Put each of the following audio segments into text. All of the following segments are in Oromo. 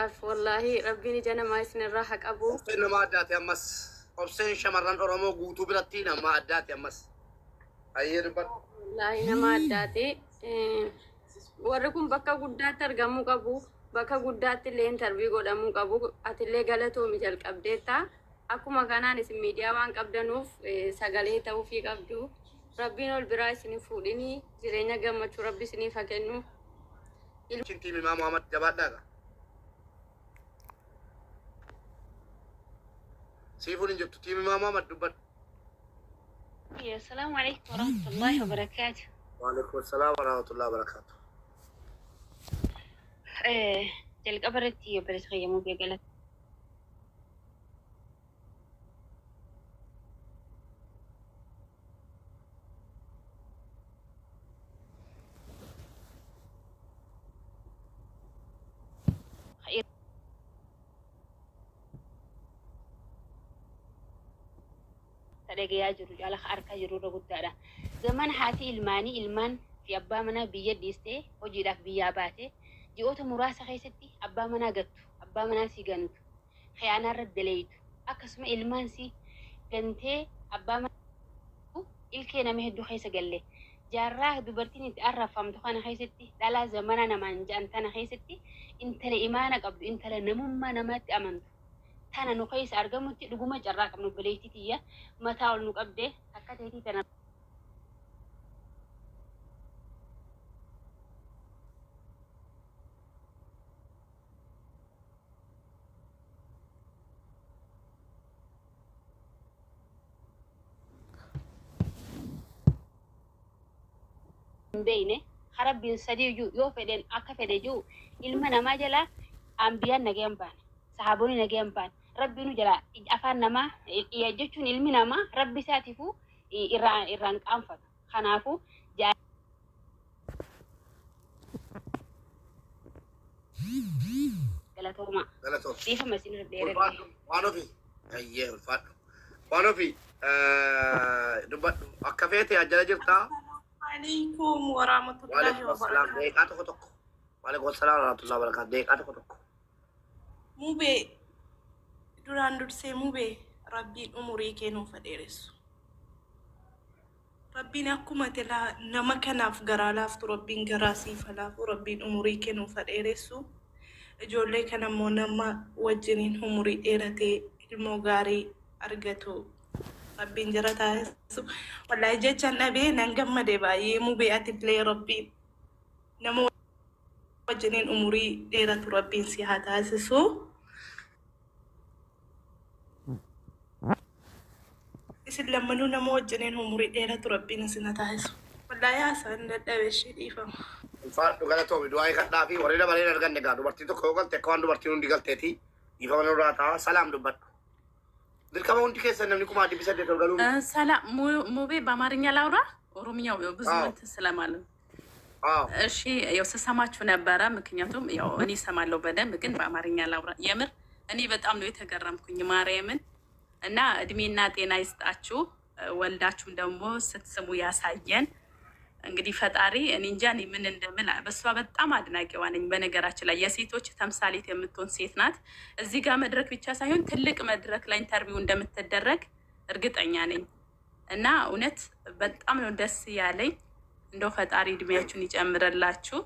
دراف والله ربي جانا ما يسن الراحة أبو أبسين ما أدات يا مس أبسين شمران أرمو قوتو برتينا ما أدات يا مس أيه ربط والله ما أداتي وركم بكا قدات ترجمو كابو بكا قدات اللي انتربي قدامو كابو أتلي قالتو مجال كابديتا أكو مكانا نسم ميديا وان كابدانوف ساقالي تاو في كابدو ربي نول براي سنين فوديني جرينا قمتو ربي سنين فاكنو شنتي من محمد جبات داغا سيفون جبتو تيمي محمد دبت السلام عليكم ورحمة الله وبركاته. وعليكم السلام ورحمة الله وبركاته. جل قبرتي وبرت خيمو بيقلت. جرو على خارك جرو رغوتارا زمان حاتي ilmaan fi abbaa manaa biyya dhiistee hojiidhaaf biyyaa baate ji'oota muraasa keessatti abbaa manaa gattu abbaa manaa si gantu khiyaanaa irra daleeytu akkasuma ilmaan si gantee abbaa manaa ilkee nama hedduu keessa galle jaarraa dubartiin itti arrafamtu kana keessatti dhalaa zamana namaan ja'an tana keessatti intala imaana qabdu intala namummaa namaatti amantu tana nu keessa argamutti dhuguma carraa qabnu bileettiyya mataa ol nu qabdee akka ta'etti tana بينه خرب سديجو يو فدين أكا فديجو إلما نما جلا أنبياء نجيم بان صحابوني نجيم بان ربي نجلا أفان نما يجتون إلمي نما ربي ساتفو إيران أنفق خنافو جا غلطوما كيف مسين ردير وانو في أيه الفات وانو في دبت أكفيتي أجل جبتا عليكم ورحمة الله وبركاته. ديكاتو كتوكو. وعليكم السلام ورحمة الله وبركاته. ديكاتو كتوكو. موبي duraan dursee mubee rabbiin umurii kennuuf fadheeressu. Rabbiin akkuma tilaa nama kanaaf garaa laaftu rabbiin garaa siif laafu rabbiin umurii kennuuf fadheeressu. Ijoollee kana immoo nama wajjiniin umurii dheeratee ilmoo gaarii argatu. Rabbiin jara taasisu. Wallahi jechaan dhabee nan gammade baay'ee mubee ati illee rabbiin nama wajjiniin umurii dheeratu rabbiin si haa taasisu. isin lammanuu nama wajjiniin umurii dheeratu rabbiin isin haa taasisu. Wallahi haasaan dadhabee dhiifama. Ulfaadhu galatoomi du'aa kadhaa fi warreen baleen arganne gaa dubartii tokko yoo galte akka waan dubartiin hundi galteeti dhiifama nurraa ta'a salaam dubbadhu. ድርከማ ወንድ ከሰነም ንቁማ አዲስ አበባ ተገሉ ሰላም ሙቤ በአማርኛ ላውራ ኦሮምኛው ብዙ ስለማለ እሺ ያው ሰማችሁ ነበረ ምክንያቱም ያው እኔ ሰማለው በደንብ ግን በአማርኛ ላውራ የምር እኔ በጣም ነው የተገረምኩኝ ማርያምን እና እድሜና ጤና ይስጣችሁ ወልዳችሁም ደግሞ ስትስሙ ያሳየን እንግዲህ ፈጣሪ እኔ እንጃ እኔ ምን እንደምን በሷ በጣም አድናቂዋ ነኝ በነገራችን ላይ የሴቶች ተምሳሌት የምትሆን ሴት ናት እዚህ ጋር መድረክ ብቻ ሳይሆን ትልቅ መድረክ ላይ ኢንተርቪው እንደምትደረግ እርግጠኛ ነኝ እና እውነት በጣም ነው ደስ ያለኝ እንደው ፈጣሪ እድሜያችሁን ይጨምርላችሁ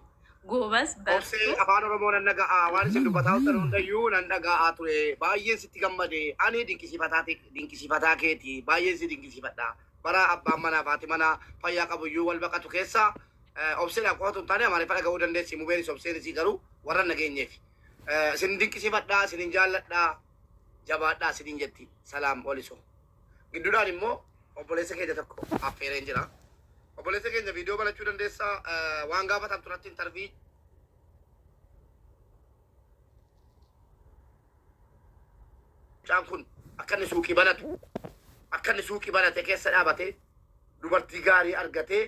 ጎበዝ በርቱ አፋን ኦሮሞን ነጋ ዋን ሲሉ በታውተሩ እንደዩ ነጋ አቱሬ ባየን ሲትገመደ አኔ ዲንኪ ሲፈታኬቲ ባየን ሲዲንኪ ሲፈታ bara abbaan manaa faati manaa fayyaa qabuyyuu wal baqatu keessa obseen akkootu hin taane amalee fadha ga'uu dandeessi mubeenis obseen isii garuu warra nageenyeef isin dinqisiifadhaa isin jaalladhaa jabaadhaa isin jetti salaam oliso gidduudhaan immoo obboleessa keenya tokko affeereen jira obboleessa keenya viidiyoo balachuu dandeessa waan gaafatamtu irratti intarvii mucaan kun akka inni suuqii banatu akka inni suuqii banate keessa dhaabate dubartii gaarii argatee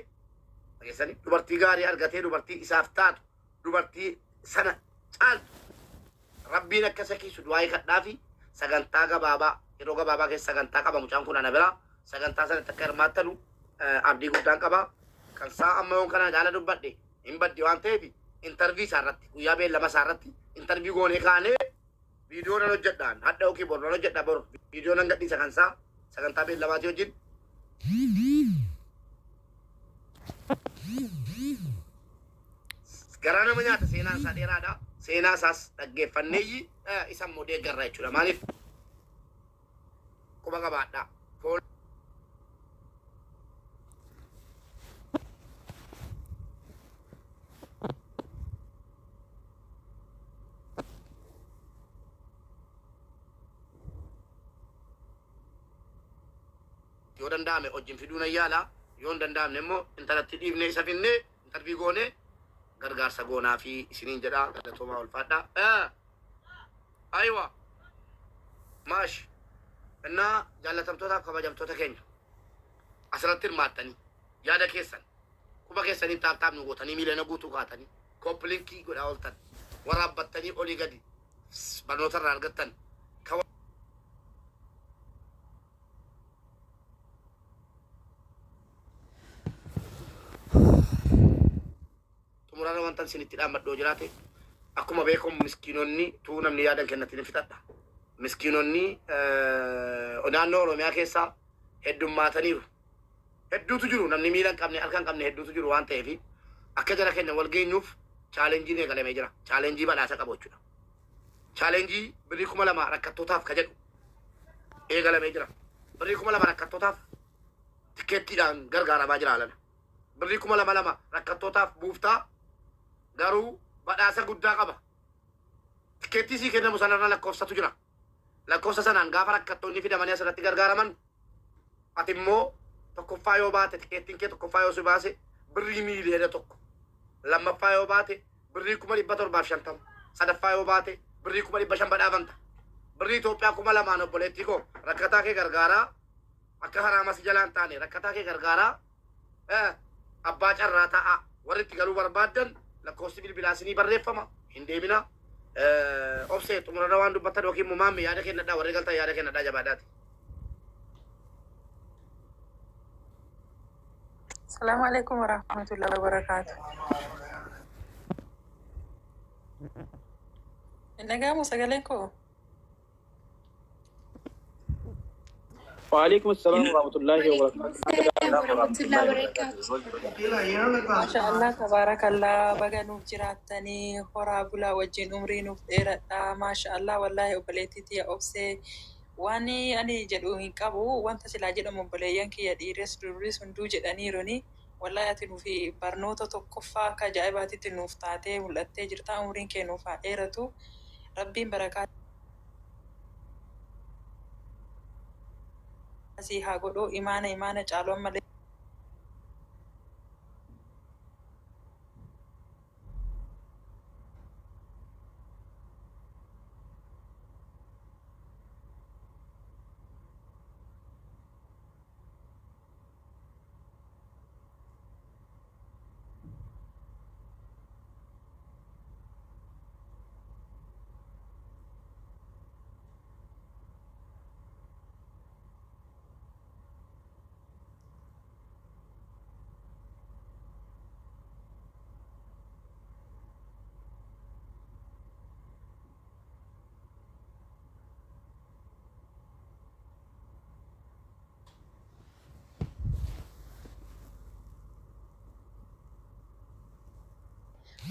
dhageessanii dubartii gaarii argatee dubartii isaaf taatu dubartii sana caaltu rabbiin akka isa kiisu du'aayii kadhaa fi sagantaa gabaabaa yeroo gabaabaa keessa sagantaa qaba mucaan kun ana bira sagantaa sanatti akka hirmaattanu abdii guddaan qaba kan saa amma yoon kana jaala dubbadhe hin baddi waan ta'eef intarvii isaa irratti guyyaa beellama isaa irratti interview goone kaane video nan hojjedhaan hadda oki bor nan hojjedha bor video nan gadhiisa kansaa sagantaa beellamaati wajjin garaa nama nyaata seenaan isaa dheeraadha seenaa isaas dhaggeeffanneeyyi isa immoo deeggarra jechuudha maaliif quba qabaadha yoo danda'ame wajjin fiduun ayyaala yoo hin danda'amne immoo intalatti dhiifne isa finne interview goone gargaarsa goonaa fi isiniin jedha galatoomaa ulfaadha aywa maash እና jaalatamtootaaf kabajamtoota keenya asirratti hirmaattanii yaada keessan quba keessaniin taaptaap nu gootanii miilana guutuu kaatanii koppilinkii godhaa ooltan waraabbattanii olii gadi barnoota irraa argattan murara wantan sinitti dhaammadhoo jiraate akkuma beekamu miskiinonni tuu namni yaadan kennatti ni fixadha miskiinonni naannoo Oromiyaa keessaa heddummaataniiru hedduutu jiru namni miila hin qabne harka hin qabne hedduutu jiru waan ta'eef akka jara keenya wal geenyuuf chaalenjiin eegalamee jira chaalenjii badhaasa qabu jechuudha chaalenjii birrii 2,000 rakkattootaaf ka jedhu eegalamee jira birrii 2,000 rakkattootaaf tikeettiidhaan gargaaramaa jira alana birrii 2,200 rakkattootaaf buuftaa garuu badhaasa guddaa qaba tikeettii sii kennamu sanarra lakkoofsatu jira lakkoofsa sanaan gaafa rakkattoonni fidamanii asirratti gargaaraman ati immoo tokkoffaa yoo baate tikeettiin kee tokkoffaa yoo si baase birrii miiliyoona tokko lammaffaa yoo baate birrii 750 sadaffaa yoo baate birrii 500 badhaafamta birrii Itoophiyaa 2,000 obboleettii koo rakkataa kee gargaaraa akka haraamas jalaan taane rakkataa kee gargaaraa abbaa carraa ta'a warri itti galuu barbaaddan lakkoofsi bilbilaasinii barreeffama hin deemina obsee xumurarra waan dubbattan yookiin mumaammi yaada kennadhaa warri galtan yaada kennadhaa jabaadhaati. Assalamu alaikum warahmatullahi wabarakatuh. Nagamu sagaleen koo. وعليكم السلام ورحمة الله وبركاته. ما شاء الله تبارك الله بقى نوف جراتني خرابلا وجين عمري نوف إيرتا ما شاء الله والله وبليتي تي أوبسي واني أني جدوهين كابو وانت سلاجد مبليان كي يديرس دوريس من دوجد أنيروني والله يتنو في برنوتو تقفا كجائباتي تنوف تاتي ولاتي جرتا عمرين كي نوفا إيرتو ربين بركات si haa godhu imaana caaloo malee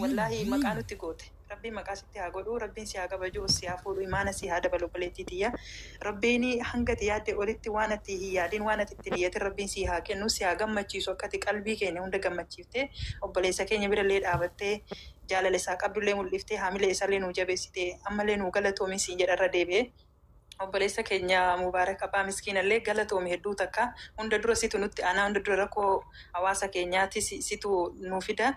wallahi maqaanutti goote rabbi maqaa sitti haa godhu rabbiin si haa kabaju si haa fuudhu imaana si haa dabalu baleettiitiyya rabbiin hangati yaadde olitti waan ati hin yaadin waan ati itti niyyatin rabbiin si haa kennu si haa gammachiisu akkati qalbii keenya hunda gammachiiftee obboleessa keenya birallee dhaabattee jaalala isaa qabdullee mul'iftee haamilee isaallee nuu jabeessitee ammallee nuu galatoomi siin jedharra deebi'ee obboleessa keenya mubaarak abbaa miskiinallee galatoomi hedduu takka hunda dura situ nutti aanaa hunda dura rakkoo hawaasa keenyaatti situ nuu fida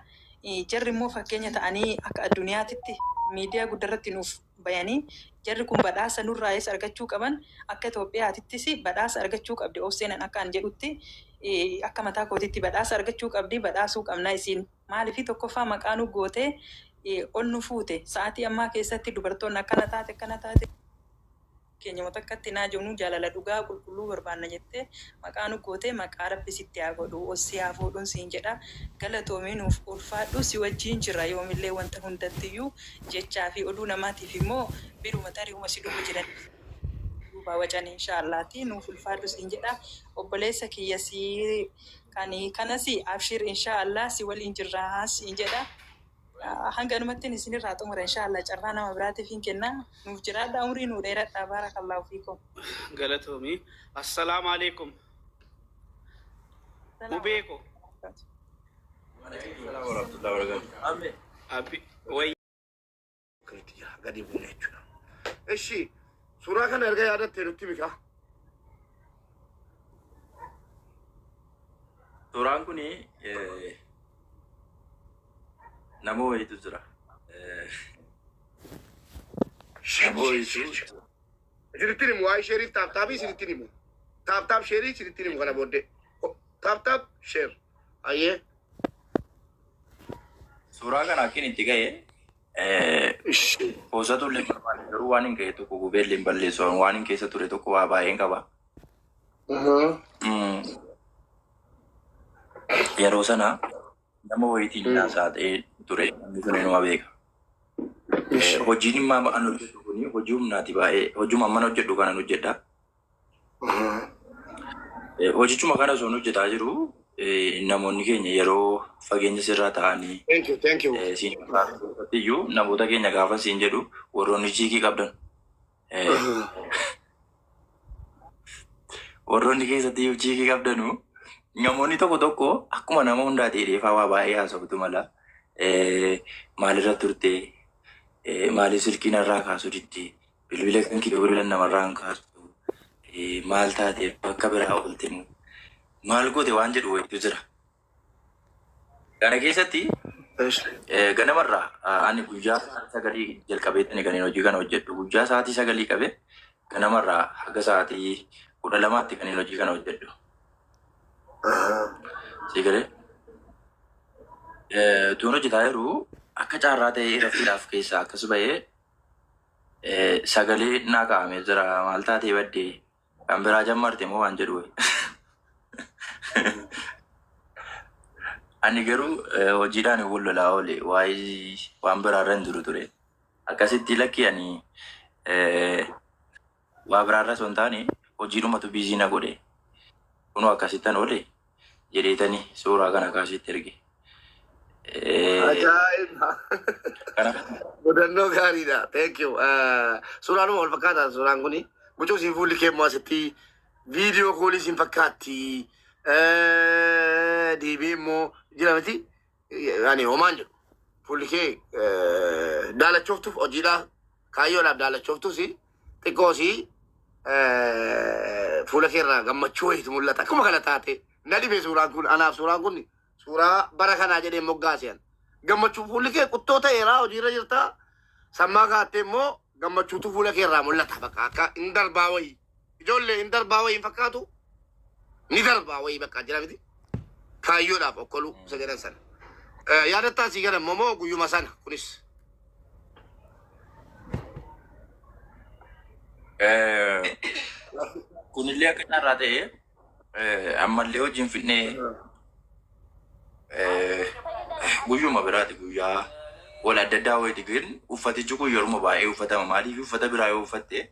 jarri immoo fakkeenya ta'anii akka addunyaatitti miidiyaa guddarratti nuuf bayanii jarri kun badhaasa nurraayis argachuu qaban akka Itoophiyaatittis badhaasa argachuu qabdi obseenan akka an jedhutti akka mataa kootitti badhaasa argachuu qabdi badhaasuu qabna isiin maaliif tokkoffaa maqaa nu gootee ol nu fuute sa'aatii ammaa keessatti dubartoonni akkana taate keenya motakkatti naa jennu jaalala dhugaa qulqulluu barbaanna jettee maqaa nu gootee maqaa rabbi sitti haa godhu ossi haa fuudhuun siin jedha galatoomii nuuf ulfaadhu si wajjin jira yoomillee wanta hundattiyyuu jechaa fi oduu namaatiif immoo biruma tari'uma si dhufu jiran duuba wacan inshaallaati nuuf ulfaadhu siin jedha obboleessa kiyya si kanas abshir inshaallah si waliin jirraa siin jedha hanga numatti isinirraa xumura inshaallah carraa nama biraatiif hin kenna nuuf jiraadha umrii nuu dheeradha baarakallahu fiikum galatoomii assalaamu alaikum ubeeko gadi buune jechuudha. Eshi suuraa kana erga yaadattee nutti mika. Suuraan kuni nama wayitu jira. Isinitti himu waa'ee sheeriif taaptaabii isinitti himu. Taaptaap sheerii isinitti himu kana booddee. Taaptaap sheer. Ayyee. Suuraa kana akkin itti ga'e poosatu illee barbaade garuu waan hin ga'e tokko gubee illee hin balleessu waan hin keessa ture tokko waa baay'een qaba. Yeroo sana nama wayitiin naasaa ta'ee ture namni kun nama beeka. Hojiin immoo an hojjedhu kuni hojii humnaati baay'ee hojiuma amman hojjedhu kanan hojjedha. Hojichuma kana osoo hojjetaa jiru namoonni keenya yeroo fageenya sirraa ta'anii iyyuu namoota keenya gaafa siin jedhu warroonni chiikii qabdan warroonni keessatti iyyuu chiikii qabdanu namoonni tokko tokko akkuma nama hundaa ta'ee dheefaa waa baay'ee haasoftu mala maalirra turte maaliif silkii narraa kaasuu didde bilbila kan kee bilbila namarraa hin kaastu maal taate bakka biraa oolte maal goote waan jedhu wayitu jira. Kana keessatti ganamarraa ani guyyaa sagalii jalqabeettani kan hojii kana hojjedhu guyyaa sa'aatii sagalii qabe ganamarraa haga sa'aatii 12tti kan hojii kana hojjedhu. Sigalee tuun hojjetaa jiru akka caarraa ta'ee rafiidhaaf keessaa akkas bahee sagalee naa kaa'amee jira maal taatee baddee kan biraa jammarte moo waan jedhu ani garuu hojiidhaan wal lolaa oole waa'ee waan biraarra hin jiru ture akkasitti lakki ani waa biraarra osoo hin taane hojiidhumatu biizii na godhe kunoo akkasittan oole jedheetanii suuraa kana kaasitti erge. Ajaa'iba! Mudannoo gaariidha. Thank you. Suuraanuma wal fakkaata suuraan kuni. Mucoo siin fuulli kee immoo asitti viidiyoo koolii siin fakkaatti. Deebi'ee immoo jira miti. Yaani homaan jedhu. Fuulli kee daalachooftuuf hojiidhaaf kaayyoodhaaf daalachooftuuf xiqqoosii fuula keerraa gammachuu wayitu mul'ata. Akkuma kana taate na dhibee suuraan kun anaaf suuraan kun suuraa bara kanaa jedhee moggaasiyan. Gammachuu fuulli kee quttoo ta'eeraa hojiirra jirta. Sammaa kaattee immoo gammachuutu fuula keerraa mul'ata. Bakka akka hin darbaa wayii. Ijoollee hin darbaa wayii hin fakkaatu. Ni darbaa wayii bakka jira miti. Kaayyoodhaaf okkoluu isa jedhan sana. Yaadattaa sii gadan moo guyyuma sana kunis. Kunillee akka carraa ta'ee ammallee hojiin fidnee guyyuma biraati guyyaa wal adda addaa wayiiti gin uffatichi kun yeroo baay'ee uffatama maaliif uffata biraa yoo uffatte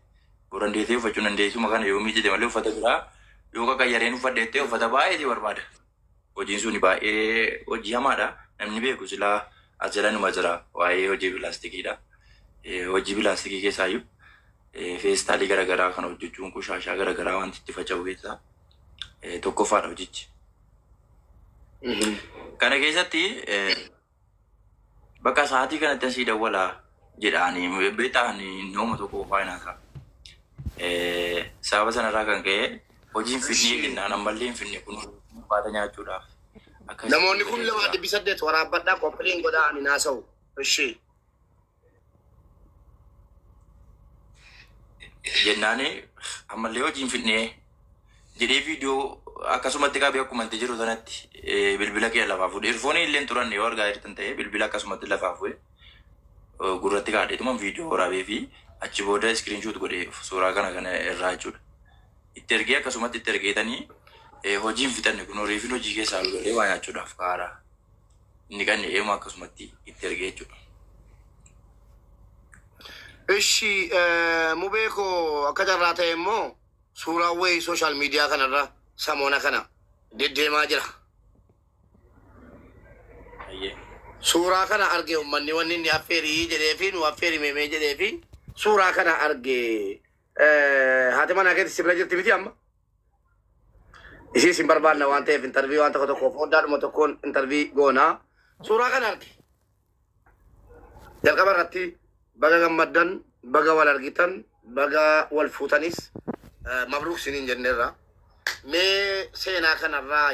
borandeetee uffachuu dandeessuma kana yoo miidhite malee uffata biraa yoo qaqayyareen uffadheettee uffata baay'eetii barbaada. Hojiin suni baay'ee hojii hamaadha. Namni beeku silaa as jala numa jira waa'ee hojii pilaastikiidha. Hojii pilaastikii keessaayyuu feestaalii garaagaraa kan hojjechuun kushaashaa garaagaraa wanti itti faca'u keessaa tokkoffaadha hojichi. Kana keessatti bakka sa'aatii kanatti asii dawwalaa jedhaanii beektaan nooma tokko faayinaasa. Sababa sanarraa kan ka'e hojiin fidnee kennaan ammallee hin fidne kun baata nyaachuudhaaf. Namoonni kun lama 800 waraabbadhaa qophiin godhaa ani naasa'u. Ishee. Jennaani ammallee hojiin fidnee jedhee viidiyoo akkasumatti qabee akkuma itti jiru sanatti bilbila kee lafaa fuudhee irfoonii illee turan yoo argaa jirtan ta'ee bilbila akkasumatti lafaa fuudhee gurratti kaadheetuma viidiyoo waraabee fi achi booda screenshot godhee suuraa kana irraa jechuudha. Itti ergee akkasumatti itti ergeetanii hojiin fixanne kun horiifin hojii keessaa godhee waa nyaachuudhaaf kaaraa. Inni kan eemu akkasumatti itti ergee jechuudha. Ishi mubeeko akka jarraa ta'e immoo suuraawwan sooshaal miidiyaa kanarra samoona kana deddeemaa jira. Suuraa kana arge uummanni wanni inni affeerii jedhee fi nu affeerii meemee jedhee fi suuraa kana arge haati manaa keetti sibila jirti miti amma. Ishii sin barbaanna waan ta'eef intarvii waan tokko foddaadhuma tokkoon intarvii goonaa. Suuraa kana arge. Jalqaba irratti baga gammaddan, baga wal argitan, baga wal fuutanis mabruuk siniin jenneerra. Mee seenaa kanarraa